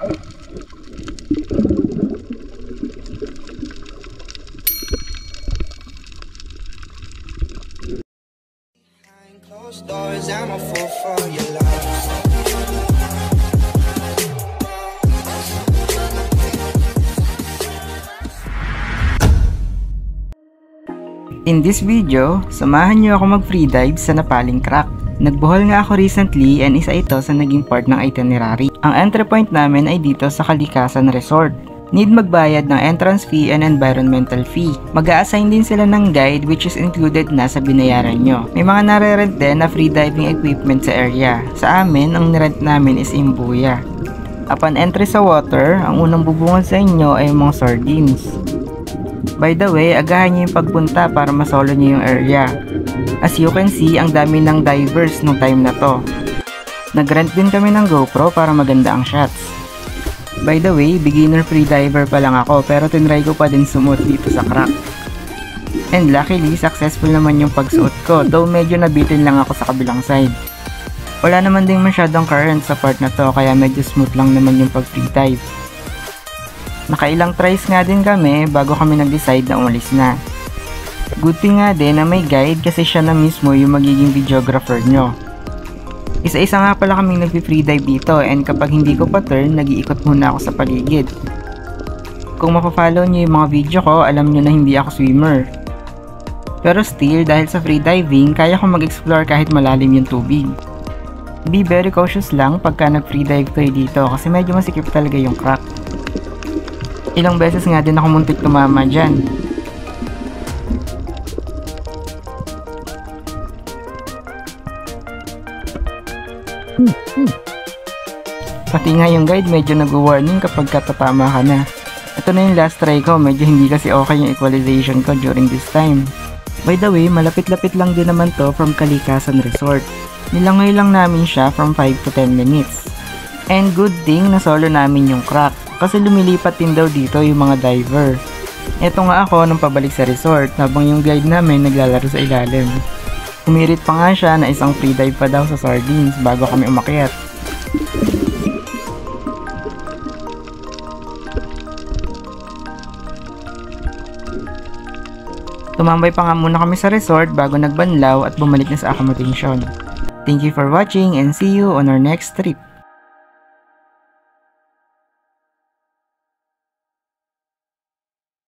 Closed doors, I'm a fool for your love. In this video, samahan niyo ako mag-freedive sa Napaling Crack. Nagbuhol nga ako recently and isa ito sa naging part ng itinerary. Ang entry point namin ay dito sa Kalikasan Resort. Need magbayad ng entrance fee and environmental fee. Mag-a-assign din sila ng guide which is included na sa binayaran nyo. May mga nare-rent din na freediving equipment sa area. Sa amin, ang nirent namin is imbuya. Upon entry sa water, ang unang bubungan sa inyo ay mga sardines. By the way, agahan nyo yung pagpunta para masolo nyo yung area. As you can see, ang dami ng divers nung time na to. Nag-rent din kami ng GoPro para maganda ang shots. By the way, beginner freediver pa lang ako pero tinry ko pa din sumuot dito sa crack. And luckily, successful naman yung pagsuot ko, though medyo nabitin lang ako sa kabilang side. Wala naman din masyadong current sa part na to kaya medyo smooth lang naman yung pag-freedive. Nakailang tries nga din kami bago kami nag-decide na umalis na. Good thing nga din na may guide kasi siya na mismo yung magiging videographer nyo. Isa-isa nga pala kaming nag-freedive dito and kapag hindi ko pa turn, nag-iikot muna ako sa paligid. Kung mapafollow nyo yung mga video ko, alam nyo na hindi ako swimmer. Pero still, dahil sa freediving, kaya ko mag-explore kahit malalim yung tubig. Be very cautious lang pagka nag-freedive kayo dito kasi medyo masikip talaga yung crack. Ilang beses nga din ako muntik tumama dyan. Pati nga yung guide medyo nag-warning kapag katatama ka na. Ito na yung last try ko, medyo hindi kasi okay yung equalization ko during this time. By the way, malapit-lapit lang din naman to from Kalikasan Resort. Nilangoy lang namin siya from 5 to 10 minutes. And good thing na solo namin yung crack. Kasi lumilipat din daw dito yung mga diver. Eto nga ako nung pabalik sa resort habang yung guide namin naglalaro sa ilalim. Umirit pa nga siya na isang freedive pa daw sa sardines bago kami umakyat. Tumambay pa nga muna kami sa resort bago nagbanlaw at bumalik na sa accommodation. Thank you for watching and see you on our next trip.